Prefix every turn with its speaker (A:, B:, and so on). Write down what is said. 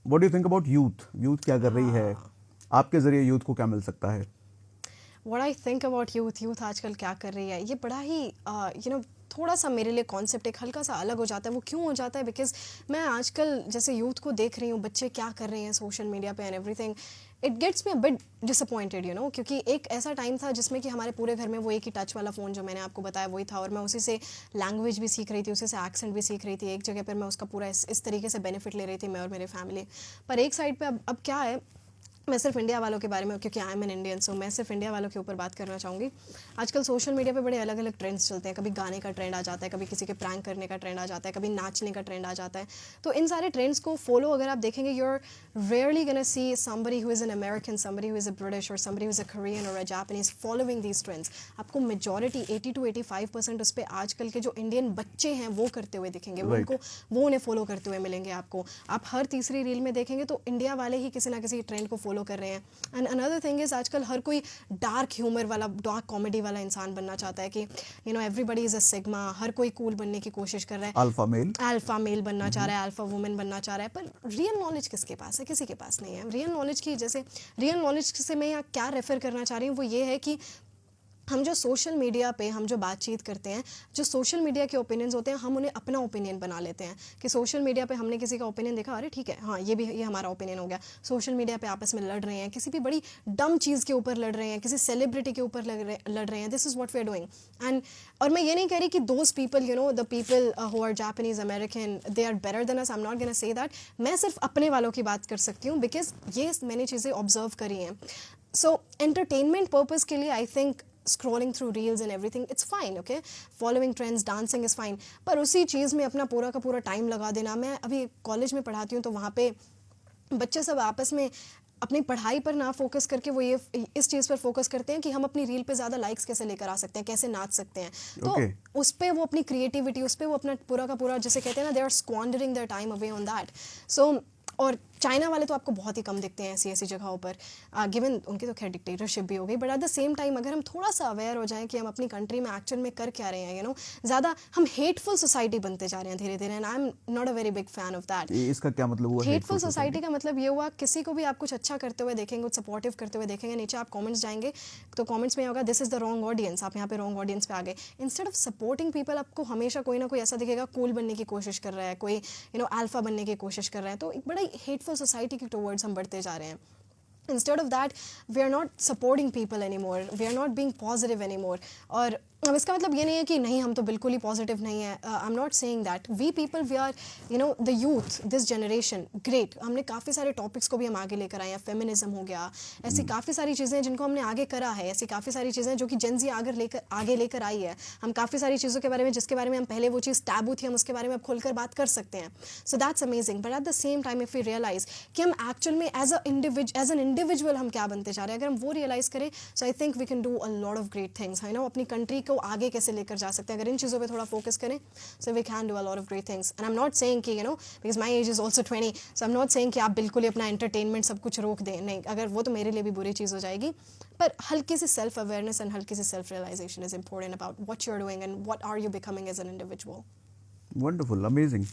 A: What do you think about youth? Youth क्या कर रही है? आपके जरिए यूथ को क्या मिल सकता है?
B: What I think about youth, youth आजकल क्या कर रही है, ये बड़ा ही थोड़ा सा मेरे लिए कॉन्सेप्ट एक हल्का सा अलग हो जाता है। वो क्यों हो जाता है? बिकॉज मैं आजकल जैसे यूथ को देख रही हूँ, बच्चे क्या कर रहे हैं सोशल मीडिया पे and everything, it gets me a bit disappointed क्योंकि एक ऐसा टाइम था जिसमें कि हमारे पूरे घर में वो एक ही टच वाला फ़ोन जो मैंने आपको बताया वही था, और मैं उसी से लैंग्वेज भी सीख रही थी, उसी से एक्सेंट भी सीख रही थी। एक जगह पर मैं उसका पूरा इस तरीके से बेनिफिट ले रही थी, मैं और मेरे फैमिली। पर एक साइड पे अब क्या है, मैं सिर्फ इंडिया वालों के बारे में, क्योंकि आई एम एन इंडियन, सो मैं सिर्फ इंडिया वालों के ऊपर बात करना चाहूँगी। आजकल सोशल मीडिया पे बड़े अलग अलग ट्रेंड्स चलते हैं। कभी गाने का ट्रेंड आ जाता है, कभी किसी के प्रैंक करने का ट्रेंड आ जाता है, कभी नाचने का ट्रेंड आ जाता है। तो इन सारे ट्रेंड्स को फॉलो अगर आप देखेंगे, you are rarely gonna see somebody who is an American, somebody who is a British और somebody who is a Korean और a Japanese following these trends. आपको मेजॉरिटी 80 to 85% उस पर आजकल के जो इंडियन बच्चे हैं वो करते हुए दिखेंगे।
A: राइट।
B: वो उन्हें फॉलो करते हुए मिलेंगे आपको। आप हर तीसरी रील में देखेंगे तो इंडिया वाले ही किसी ना किसी ट्रेंड को फॉलो कर रहे हैं। एंड अनदर थिंग इज़, आजकल हर कोई डार्क ह्यूमर वाला, डार्क कॉमेडी वाला इंसान बनना चाहता है कि एवरीबडी इज़ अ सिग्मा। हर कोई कूल बनने की कोशिश कर रहा है,
A: अल्फा मेल।
B: अल्फा मेल बनना चाह रहा है, अल्फा वुमेन बनना चाह रहा है। पर रियल नॉलेज किसके पास है? किसी के पास नहीं है रियल नॉलेज की। जैसे रियल नॉलेज से मैं यहाँ क्या रेफर करना चाह रही हूँ वो ये है कि हम जो सोशल मीडिया पे हम जो बातचीत करते हैं, जो सोशल मीडिया के ओपिनियंस होते हैं, हम उन्हें अपना ओपिनियन बना लेते हैं कि सोशल मीडिया पे हमने किसी का ओपिनियन देखा, अरे ठीक है, हाँ ये हमारा ओपिनियन हो गया। सोशल मीडिया पे आपस में लड़ रहे हैं, किसी भी बड़ी डम चीज़ के ऊपर लड़ रहे हैं, किसी सेलिब्रिटी के ऊपर लड़ रहे हैं। This is what we are doing. And और मैं ये नहीं कह रही कि those people, the people who are Japanese American, they are better than us. I am not gonna say that. मैं सिर्फ अपने वालों की बात कर सकती हूँ बिकॉज ये मैंने चीज़ें ऑब्जर्व करी हैं। सो एंटरटेनमेंट पर्पज़ के लिए I think scrolling through reels and everything, it's fine, okay, following trends, dancing is fine, पर उसी चीज़ में अपना पूरा का पूरा टाइम लगा देना। मैं अभी कॉलेज में पढ़ाती हूँ तो वहाँ पे बच्चे सब आपस में अपनी पढ़ाई पर ना फोकस करके वो ये इस चीज़ पर फोकस करते हैं कि हम अपनी रील पे ज़्यादा लाइक्स कैसे लेकर आ सकते हैं, कैसे नाच सकते हैं। तो
A: ओके।
B: उस पर वो अपनी क्रिएटिविटी, उस पर वो अपना पूरा का पूरा, जैसे कहते हैं ना, they are squandering their time away on that. So और चाइना वाले तो आपको बहुत ही कम दिखते हैं ऐसी ऐसी जगहों पर, गिवन उनकी तो खैर डिक्टेटरशिप भी हो गई। But at the same time अगर हम थोड़ा सा अवेयर हो जाएं कि हम अपनी कंट्री में एक्चुअल में कर क्या रहे हैं, ज़्यादा हम हेटफुल सोसाइटी बनते जा रहे हैं धीरे धीरे, and I am not a very big fan of that.
A: इसका क्या मतलब हुआ
B: हेटफुल
A: हेटफुल
B: सोसाइटी
A: सोसाइटी?
B: का मतलब ये हुआ, किसी को भी आप कुछ अच्छा करते हुए देखेंगे, कुछ सपोर्टिव करते हुए देखेंगे, नीचे आप कमेंट्स जाएंगे तो कमेंट्स में होगा this is the wrong audience, आप यहाँ पे रॉन्ग ऑडियंस पे आ गए। इंस्टेड ऑफ सपोर्टिंग पीपल, आपको हमेशा कोई ना कोई ऐसा दिखेगा कूल बनने की कोशिश कर रहा है, कोई अल्फा बनने की कोशिश कर रहा है। तो एक बड़ा हेटफुल सोसाइटी के टुवर्ड्स हम बढ़ते जा रहे हैं। Instead of that, we are not supporting people anymore, we are not being positive anymore. और अब इसका मतलब ये नहीं है कि नहीं हम तो बिल्कुल ही पॉजिटिव नहीं है। I am not saying that. We people, we are the youth, this generation, great. हमने काफ़ी सारे टॉपिक्स को भी हम आगे लेकर आए हैं। फेमिनिज्म हो गया, ऐसी काफ़ी सारी चीज़ें जिनको हमने आगे करा है, ऐसी काफ़ी सारी चीज़ें जो कि जेन ज़ी आगे लेकर आई है। हम काफ़ी सारी चीज़ों के बारे में, जिसके बारे में हम पहले वो चीज़ टैबू थी, हम उसके बारे में अब खुलकर बात कर सकते हैं। So that's amazing. But at the same time if we realise कि हम एक्चुअल में एज एन इंडिविजुअल हम क्या बनते जा रहे हैं, अगर हम वो रियलाइज़ करें, so I think we can do a lot of great things. अपनी कंट्री को आगे कैसे लेकर जा सकते हैं अगर इन चीज़ों पे थोड़ा फोकस करें। So we can do a lot of great things. And I am not saying कि because my age is also 20, so I am not saying कि आप बिल्कुल ही अपना एंटरटेनमेंट सब कुछ रोक दें, नहीं, अगर वो तो मेरे लिए भी बुरी चीज़ हो जाएगी। पर हल्की सी सेल्फ अवेयरनेस एंड हल्की सी self realisation is important about what you are doing and what are you becoming as an individual.
A: Wonderful, amazing.